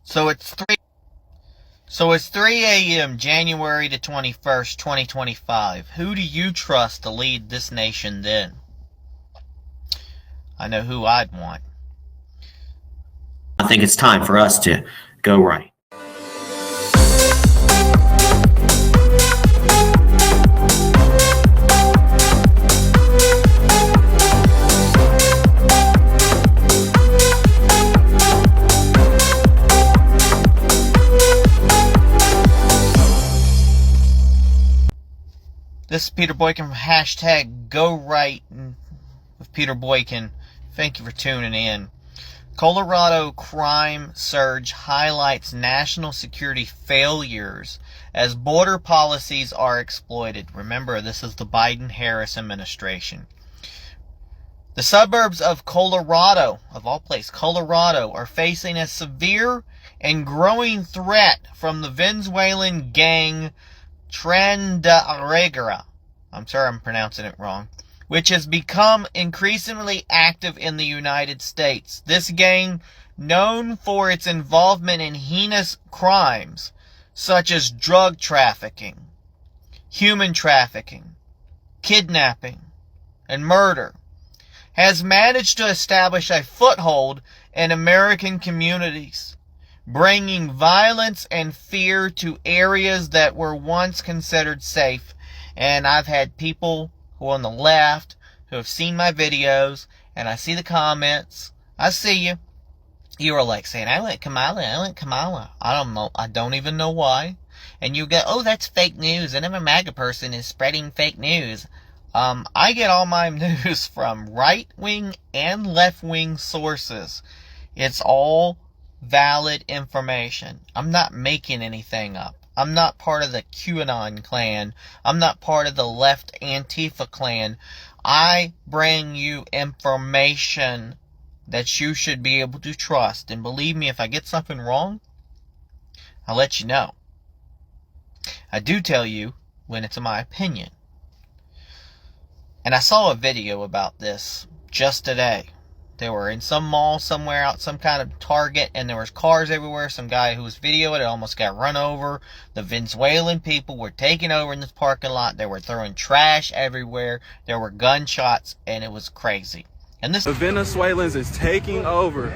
So it's 3 a.m. January the 21st, 2025. Who do you trust to lead this nation then? I know who I'd want. I think it's time for us to go right. This is Peter Boykin from hashtag Go Right with Peter Boykin. Thank you for tuning in. Colorado crime surge highlights national security failures as border policies are exploited. Remember, this is the Biden-Harris administration. The suburbs of Colorado, of all places, Colorado, are facing a severe and growing threat from the Venezuelan gang Trenderegera, I'm sorry I'm pronouncing it wrong, which has become increasingly active in the United States. This gang, known for its involvement in heinous crimes such as drug trafficking, human trafficking, kidnapping, and murder, has managed to establish a foothold in American communities, bringing violence and fear to areas that were once considered safe. And I've had people who are on the left who have seen my videos, and I see the comments. I see you. You are like saying, I want Kamala, I want Kamala. I don't know. I don't even know why. And you go, oh, that's fake news. And a MAGA person is spreading fake news. I get all my news from right-wing and left-wing sources. It's all valid information. I'm not making anything up. I'm not part of the QAnon clan. I'm not part of the left Antifa clan. I bring you information that you should be able to trust. And believe me, if I get something wrong, I'll let you know. I do tell you when it's my opinion. And I saw a video about this just today. They were in some mall somewhere out, some kind of Target, and there was cars everywhere. Some guy who was videoing it almost got run over. The Venezuelan people were taking over in this parking lot. They were throwing trash everywhere. There were gunshots, and it was crazy. And the Venezuelans is taking over.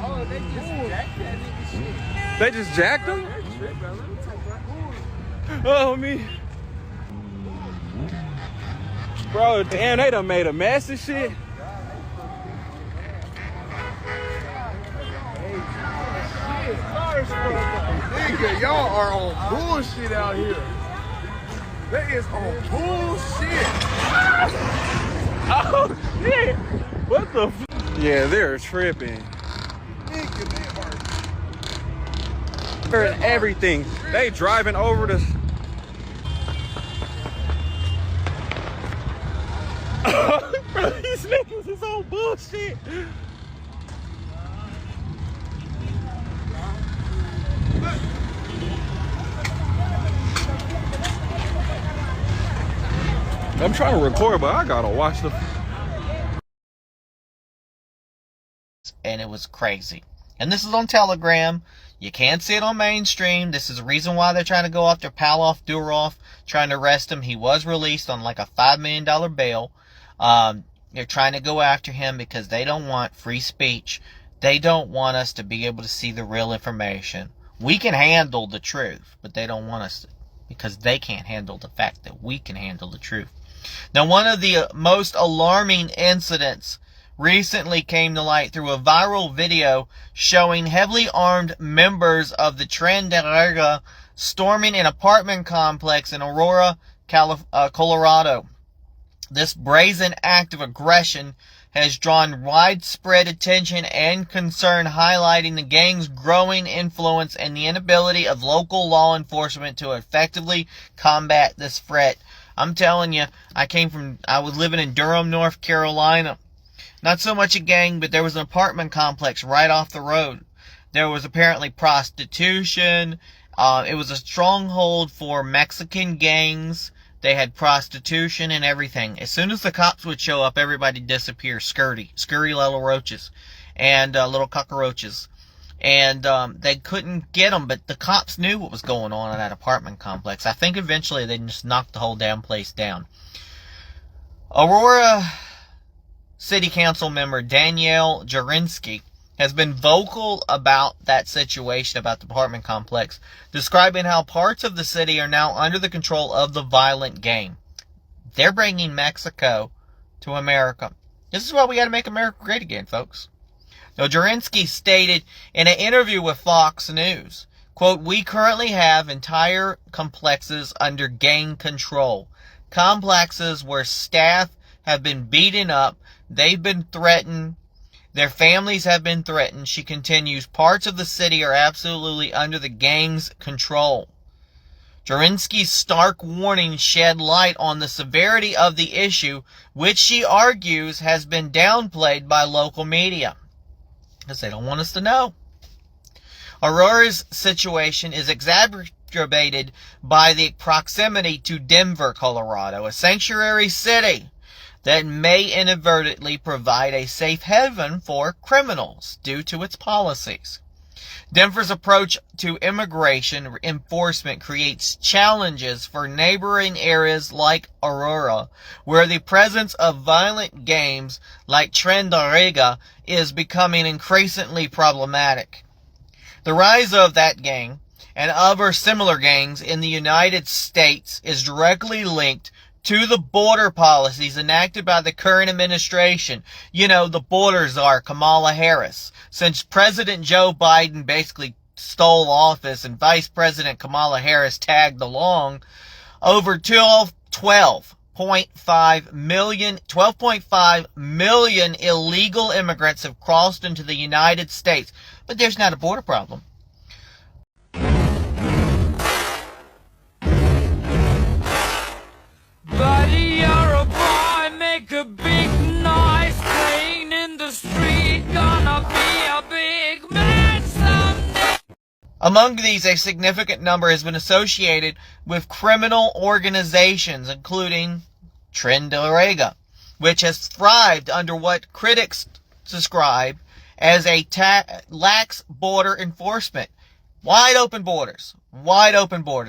Oh, they just jacked that nigga shit. They just jacked them? Oh, me. Bro, damn, they done made a mess of shit. Nigga, y'all are on bullshit out here. That is on bullshit. Oh, shit. What the f? Yeah, they're tripping. Nigga, They're everything. They driving over the... Bro, these niggas is on bullshit. I'm trying to record, but I gotta watch the... And it was crazy. And this is on Telegram. You can't see it on mainstream. This is the reason why they're trying to go after Pavlov Durov, trying to arrest him. He was released on like a $5 million bail. They're trying to go after him because they don't want free speech. They don't want us to be able to see the real information. We can handle the truth, but they don't want us to, because they can't handle the fact that we can handle the truth. Now, one of the most alarming incidents recently came to light through a viral video showing heavily armed members of the Trenderegera storming an apartment complex in Aurora, Colorado. This brazen act of aggression has drawn widespread attention and concern, highlighting the gang's growing influence and the inability of local law enforcement to effectively combat this threat. I'm telling you, I was living in Durham, North Carolina. Not so much a gang, but there was an apartment complex right off the road. There was apparently prostitution. It was a stronghold for Mexican gangs. They had prostitution and everything. As soon as the cops would show up, everybody disappeared. Scurry little roaches and little cockroaches. and they couldn't get them, but the cops knew what was going on in that apartment complex. I think eventually they just knocked the whole damn place down. Aurora City Council member Danielle Jurinsky has been vocal about that situation, about the apartment complex, describing how parts of the city are now under the control of the violent gang. They're bringing Mexico to America. This is why we got to make America great again, folks. Now, Jurinsky stated in an interview with Fox News, quote, "We currently have entire complexes under gang control. Complexes where staff have been beaten up, they've been threatened, their families have been threatened." She continues, "Parts of the city are absolutely under the gang's control." Jurinsky's stark warning shed light on the severity of the issue, which she argues has been downplayed by local media, because they don't want us to know. Aurora's situation is exacerbated by the proximity to Denver, Colorado, a sanctuary city that may inadvertently provide a safe haven for criminals due to its policies. Denver's approach to immigration enforcement creates challenges for neighboring areas like Aurora, where the presence of violent gangs like Trendarega is becoming increasingly problematic. The rise of that gang and other similar gangs in the United States is directly linked to the border policies enacted by the current administration. You know, the border czar, Kamala Harris. Since President Joe Biden basically stole office and Vice President Kamala Harris tagged along, over 12.5 million illegal immigrants have crossed into the United States. But there's not a border problem. Buddy, you're a boy, make a big noise, playing in the street, gonna be a big man someday. Among these, a significant number has been associated with criminal organizations, including Trendarega, which has thrived under what critics describe as a lax border enforcement. Wide open borders,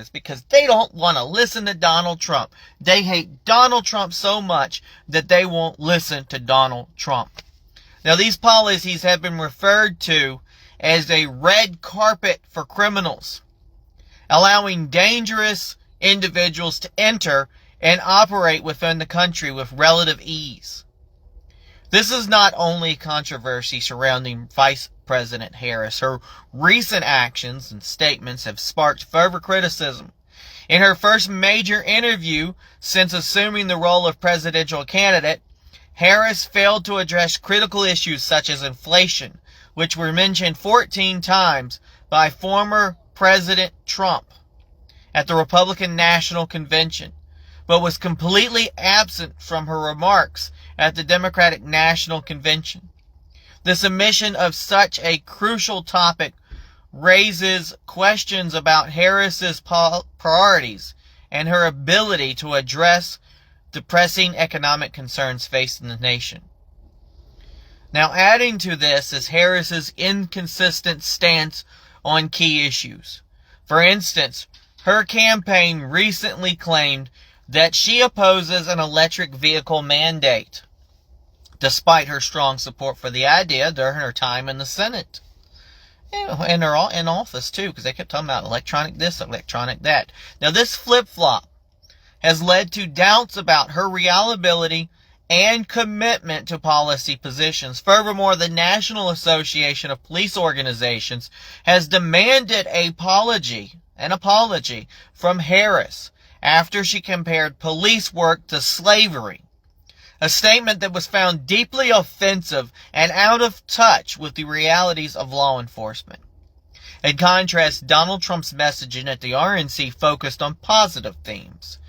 because they don't want to listen to Donald Trump. They hate Donald Trump so much that they won't listen to Donald Trump. Now, these policies have been referred to as a red carpet for criminals, allowing dangerous individuals to enter and operate within the country with relative ease. This is not only controversy surrounding Vice President Harris. Her recent actions and statements have sparked further criticism. In her first major interview since assuming the role of presidential candidate, Harris failed to address critical issues such as inflation, which were mentioned 14 times by former President Trump at the Republican National Convention, but was completely absent from her remarks at the Democratic National Convention. This omission of such a crucial topic raises questions about Harris's priorities and her ability to address the pressing economic concerns facing the nation. Now, adding to this is Harris's inconsistent stance on key issues. For instance, her campaign recently claimed that she opposes an electric vehicle mandate, despite her strong support for the idea during her time in the Senate. And her in office, too, because they kept talking about electronic this, electronic that. Now, this flip-flop has led to doubts about her reliability and commitment to policy positions. Furthermore, the National Association of Police Organizations has demanded an apology from Harris after she compared police work to slavery, a statement that was found deeply offensive and out of touch with the realities of law enforcement. In contrast, Donald Trump's messaging at the RNC focused on positive themes,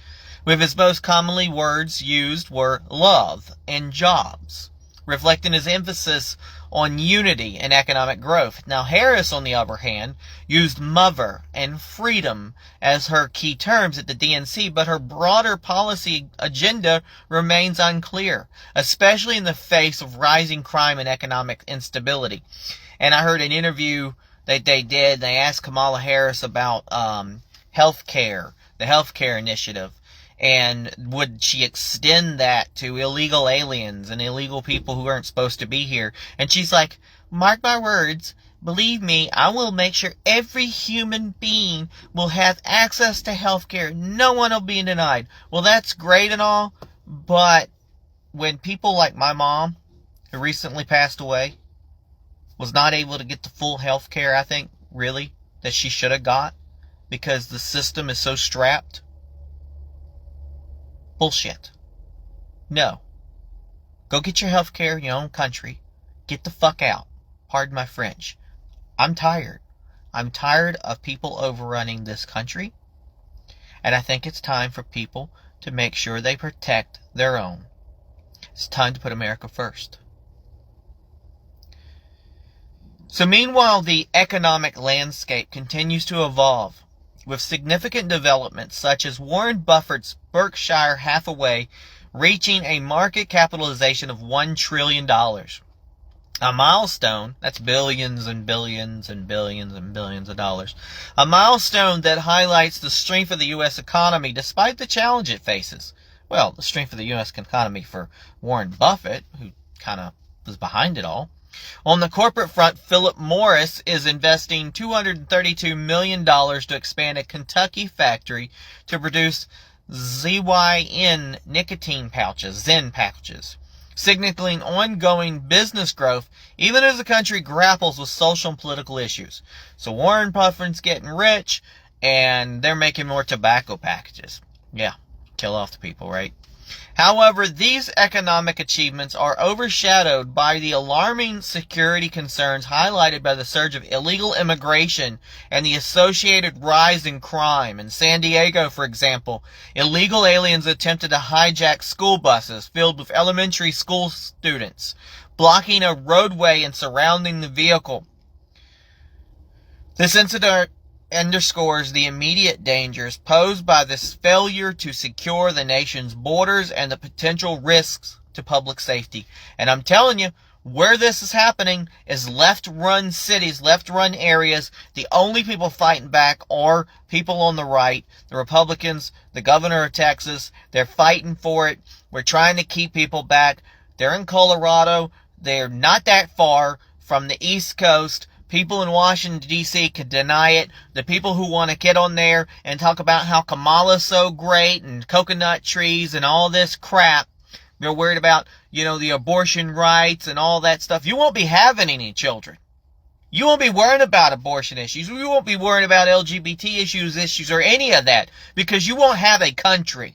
with his most commonly words used were love and jobs, reflecting his emphasis on unity and economic growth. Now, Harris, on the other hand, used mother and freedom as her key terms at the DNC, but her broader policy agenda remains unclear, especially in the face of rising crime and economic instability. And I heard an interview they did. They asked Kamala Harris about health care, the health care initiative, and would she extend that to illegal aliens and illegal people who aren't supposed to be here. And she's like, mark my words, believe me, I will make sure every human being will have access to health care. No one will be denied. Well, that's great and all, but when people like my mom, who recently passed away, was not able to get the full health care, I think, really, that she should have got, because the system is so strapped. Bullshit. No. Go get your health care in your own country. Get the fuck out. Pardon my French. I'm tired. I'm tired of people overrunning this country. And I think it's time for people to make sure they protect their own. It's time to put America first. So meanwhile, the economic landscape continues to evolve, with significant developments such as Warren Buffett's Berkshire Hathaway reaching a market capitalization of $1 trillion. A milestone, that's billions and billions and billions and billions of dollars. A milestone that highlights the strength of the U.S. economy despite the challenge it faces. Well, the strength of the U.S. economy for Warren Buffett, who kind of was behind it all. On the corporate front, Philip Morris is investing $232 million to expand a Kentucky factory to produce ZYN nicotine pouches, Zen pouches, signaling ongoing business growth even as the country grapples with social and political issues. So Warren Buffett's getting rich, and they're making more tobacco packages. Yeah, kill off the people, right? However, these economic achievements are overshadowed by the alarming security concerns highlighted by the surge of illegal immigration and the associated rise in crime. In San Diego, for example, illegal aliens attempted to hijack school buses filled with elementary school students, blocking a roadway and surrounding the vehicle. This incident underscores the immediate dangers posed by this failure to secure the nation's borders and the potential risks to public safety. And I'm telling you, where this is happening is left-run cities, left-run areas. The only people fighting back are people on the right, the Republicans, the governor of Texas. They're fighting for it. We're trying to keep people back. They're in Colorado. They're not that far from the East Coast. People in Washington, D.C. could deny it. The people who want to get on there and talk about how Kamala's so great and coconut trees and all this crap, they're worried about, the abortion rights and all that stuff. You won't be having any children. You won't be worrying about abortion issues. You won't be worrying about LGBT issues or any of that, because you won't have a country.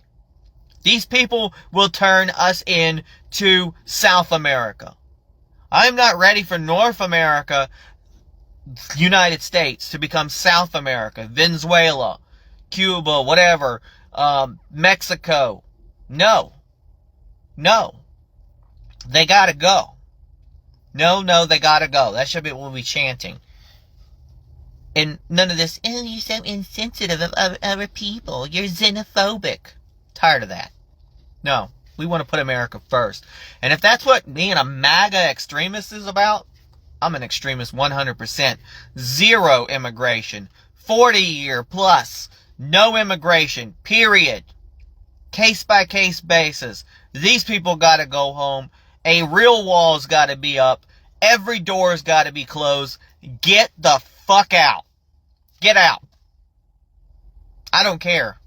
These people will turn us into South America. I'm not ready for North America, United States, to become South America, Venezuela, Cuba, whatever, Mexico. No. They gotta go. No, they gotta go. That should be what we'll be chanting. And none of this, you're so insensitive of other people. You're xenophobic. Tired of that. No, we want to put America first. And if that's what being a MAGA extremist is about, I'm an extremist 100%. Zero immigration. 40-year plus. No immigration. Period. Case-by-case basis. These people gotta go home. A real wall's gotta be up. Every door's gotta be closed. Get the fuck out. Get out. I don't care.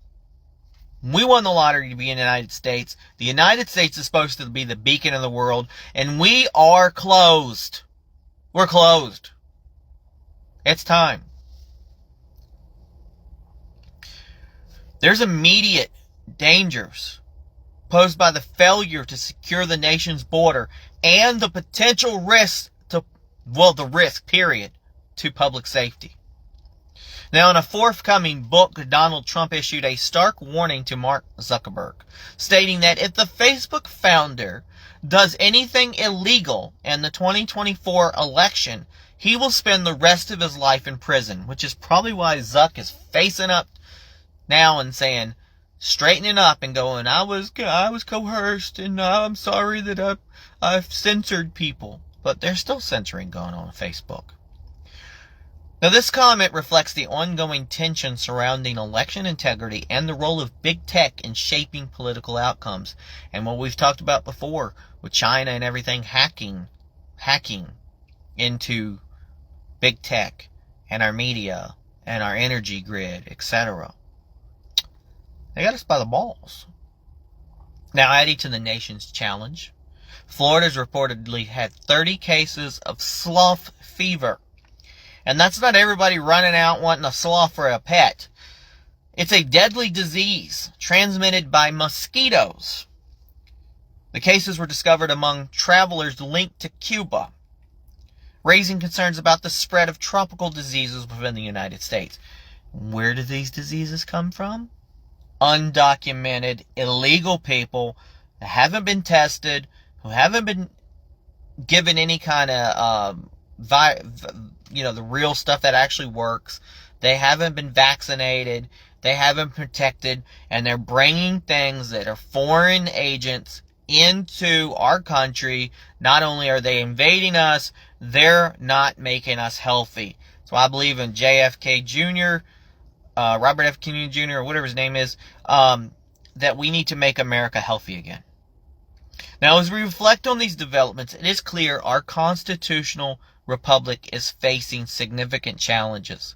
We won the lottery to be in the United States. The United States is supposed to be the beacon of the world, and we are closed. We're closed. It's time. There's immediate dangers posed by the failure to secure the nation's border and the potential risk to public safety. Now, in a forthcoming book, Donald Trump issued a stark warning to Mark Zuckerberg, stating that if the Facebook founder does anything illegal in the 2024 election, he will spend the rest of his life in prison, which is probably why Zuck is facing up now and saying, straightening up and going, I was coerced, and I'm sorry that I've censored people. But there's still censoring going on Facebook. Now, this comment reflects the ongoing tension surrounding election integrity and the role of big tech in shaping political outcomes. And what we've talked about before with China and everything hacking into big tech and our media and our energy grid, etc. They got us by the balls. Now, adding to the nation's challenge, Florida's reportedly had 30 cases of sloth fever. And that's not everybody running out wanting a sloth for a pet. It's a deadly disease transmitted by mosquitoes. The cases were discovered among travelers linked to Cuba, raising concerns about the spread of tropical diseases within the United States. Where do these diseases come from? Undocumented, illegal people that haven't been tested, who haven't been given any kind of, the real stuff that actually works. They haven't been vaccinated. They haven't protected. And they're bringing things that are foreign agents into our country. Not only are they invading us, they're not making us healthy. So I believe in JFK Jr., Robert F. Kennedy Jr., or whatever his name is, that we need to make America healthy again. Now, as we reflect on these developments, it is clear our constitutional republic is facing significant challenges.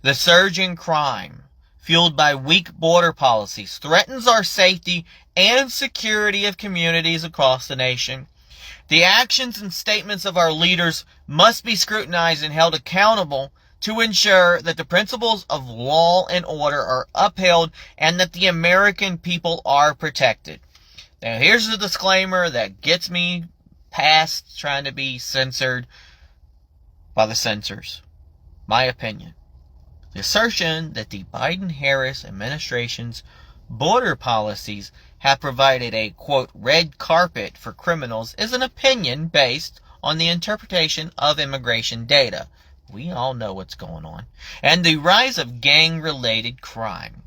The surge in crime, fueled by weak border policies, threatens our safety and security of communities across the nation. The actions and statements of our leaders must be scrutinized and held accountable to ensure that the principles of law and order are upheld and that the American people are protected. Now, here's the disclaimer that gets me past trying to be censored by the censors. My opinion. The assertion that the Biden-Harris administration's border policies have provided a, quote, red carpet for criminals is an opinion based on the interpretation of immigration data. We all know what's going on. And the rise of gang-related crime.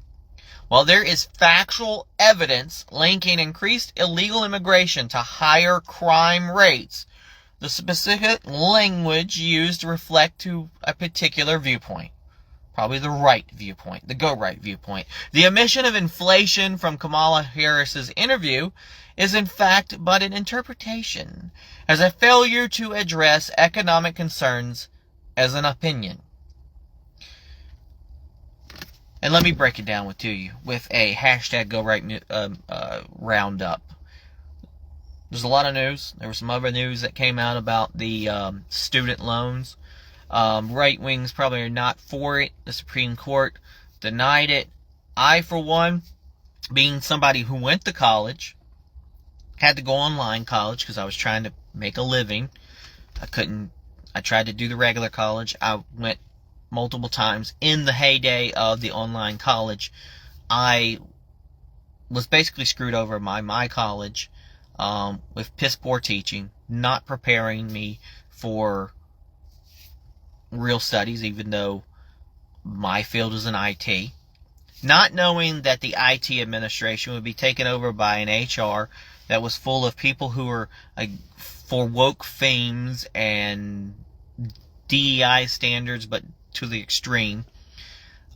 While there is factual evidence linking increased illegal immigration to higher crime rates, the specific language used to reflect to a particular viewpoint. Probably the right viewpoint, the go-right viewpoint. The omission of inflation from Kamala Harris's interview is in fact but an interpretation, as a failure to address economic concerns as an opinion. And let me break it down to you with a hashtag GoRightRoundup. roundup. There's a lot of news. There was some other news that came out about the student loans. Right wings probably are not for it. The Supreme Court denied it. I, for one, being somebody who went to college, had to go online college because I was trying to make a living. I tried to do the regular college. I went multiple times. In the heyday of the online college, I was basically screwed over by my college with piss poor teaching, not preparing me for real studies, even though my field is in IT. Not knowing that the IT administration would be taken over by an HR that was full of people who were for woke fames and DEI standards, but to the extreme.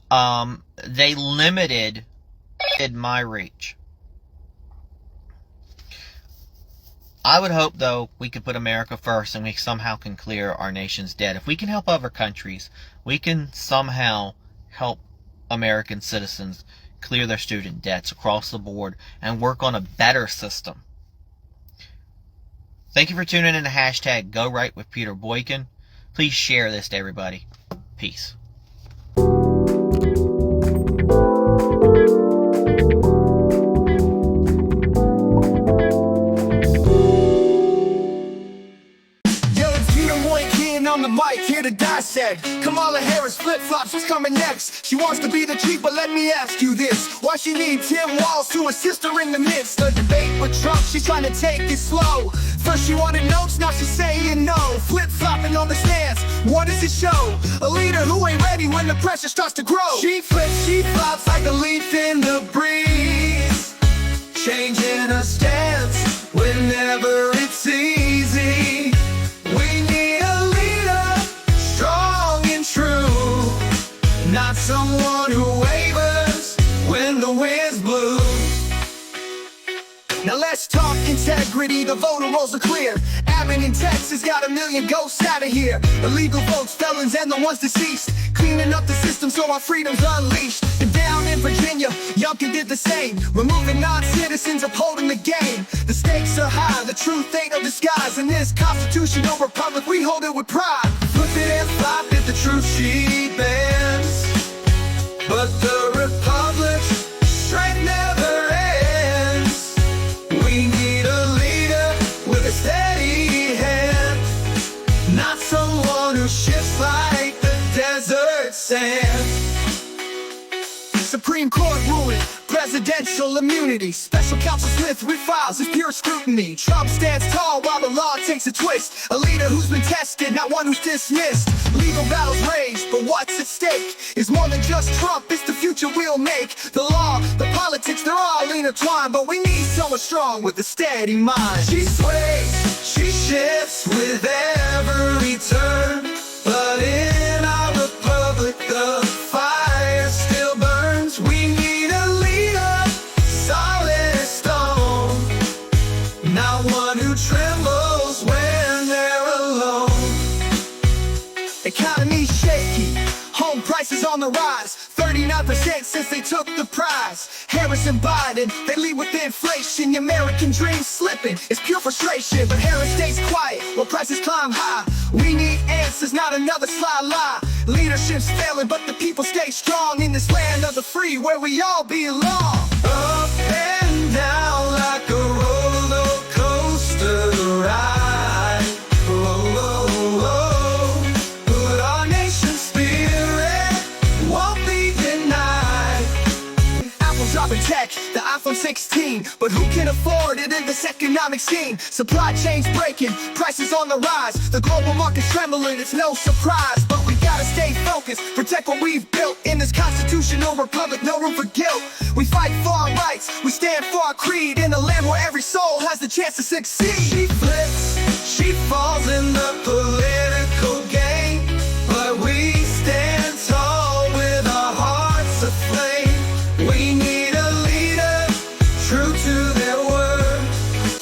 They limited my reach. I would hope, though, we could put America first and we somehow can clear our nation's debt. If we can help other countries, we can somehow help American citizens clear their student debts across the board and work on a better system. Thank you for tuning in to hashtag GoRight with Peter Boykin. Please share this to everybody. Peace. On the mic, here to dissect Kamala Harris flip-flops, what's coming next? She wants to be the chief, but let me ask you this: why she need Tim Walz to assist her in the midst of debate with Trump? She's trying to take it slow. First she wanted notes, now she's saying no. Flip-flopping on the stance, what does it show? A leader who ain't ready when the pressure starts to grow. She flips, she flops like a leaf in the breeze, changing her stance whenever it's easy. We need a leader, strong and true. someone who wavers when the winds blue. Now let's talk integrity, the voter rolls are clear. Admin in Texas got 1 million ghosts out of here. Illegal votes, felons, and the ones deceased. Cleaning up the system so our freedom's unleashed. And down in Virginia, Youngkin did the same. Removing non-citizens, upholding the game. The stakes are high, the truth ain't no disguise. In this constitutional republic, we hold it with pride. Flip it and flop it, the truth she bends. But the republic's strength never ends. We need a leader with a steady hand, not someone who shifts like the desert sand. Supreme Court ruling, presidential immunity. Special counsel Smith refiles his pure scrutiny. Trump stands tall while the law takes a twist. A leader who's been tested, not one who's dismissed. Legal battles raged, but what's at stake is more than just Trump, it's the future we'll make. The law, the politics, they're all intertwined, but we need someone strong with a steady mind. She sways, she shifts with every turn, but in our republic the fire still burns. We need a leader, solid as stone, not one who trembles when they're alone. Economy's shaky, home prices on the rise, 39% since they took the prize. Harris and Biden, they lead with inflation. The American dream slipping, it's pure frustration. But Harris stays quiet while prices climb high. We need answers, not another sly lie. Leadership's failing, but the people stay strong in this land of the free where we all belong. Up and down like a roller coaster ride. Oh, oh, oh. But our nation's spirit won't be denied. Apple's dropping tech, the iPhone 16, but who can afford it in this economic scene? Supply chains breaking, prices on the rise. The global market's trembling, it's no surprise. But we gotta stay focused, protect what we've built. In this constitutional republic, no room for guilt. We fight for our rights, we stand for our creed. In a land where every soul has the chance to succeed. She flips, she falls in the political game, but we stand tall with our hearts aflame. We need a leader, true to their word.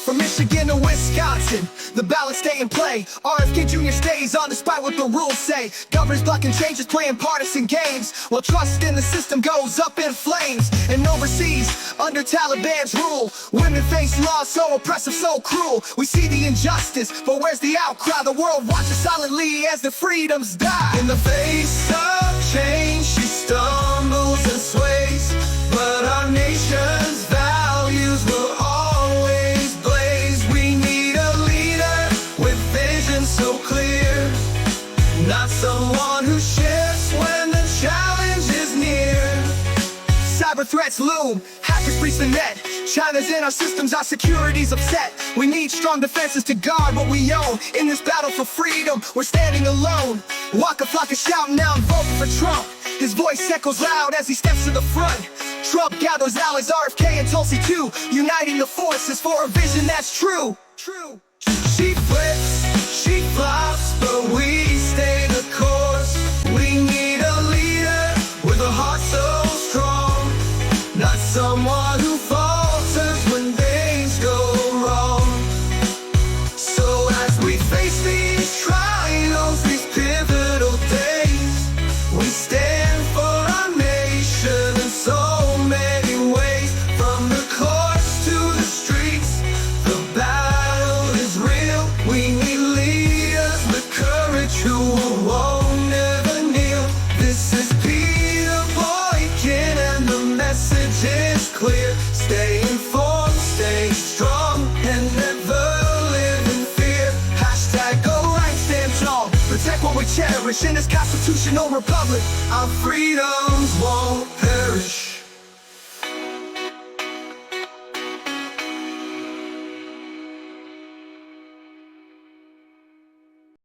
From Michigan to Wisconsin, the ballots stay in play. RFK Jr. stays on despite what the rules say. Governors blocking changes, playing partisan games, while trust in the system goes up in flames. And overseas, under Taliban's rule, women face laws so oppressive, so cruel. We see the injustice, but where's the outcry? The world watches silently as the freedoms die. In the face of change, she stumbles and sways, but our nation's values will always blaze. We need a leader with vision so clear, not someone who shifts when the challenge is near. Cyber threats loom, hackers breach the net. China's in our systems, our security's upset. We need strong defenses to guard what we own. In this battle for freedom, we're standing alone. Waka Flocka shouting now and voting for Trump. His voice echoes loud as he steps to the front. Trump gathers allies, RFK and Tulsi too, uniting the forces for a vision that's true. She flips, she flops, but we stay the course. We need a leader with a heart so strong, not someone who falters when things go wrong. So as we face these trials, these pivotal days, we stand for our nation in so many ways. From the courts to the streets, the battle is real. We need leaders with courage who won't never kneel. This is Peter Boykin and the message is clear. Stay informed, stay strong, and never live in fear. Hashtag go right, stand tall. Protect what we cherish in this constitutional republic. Our freedoms won't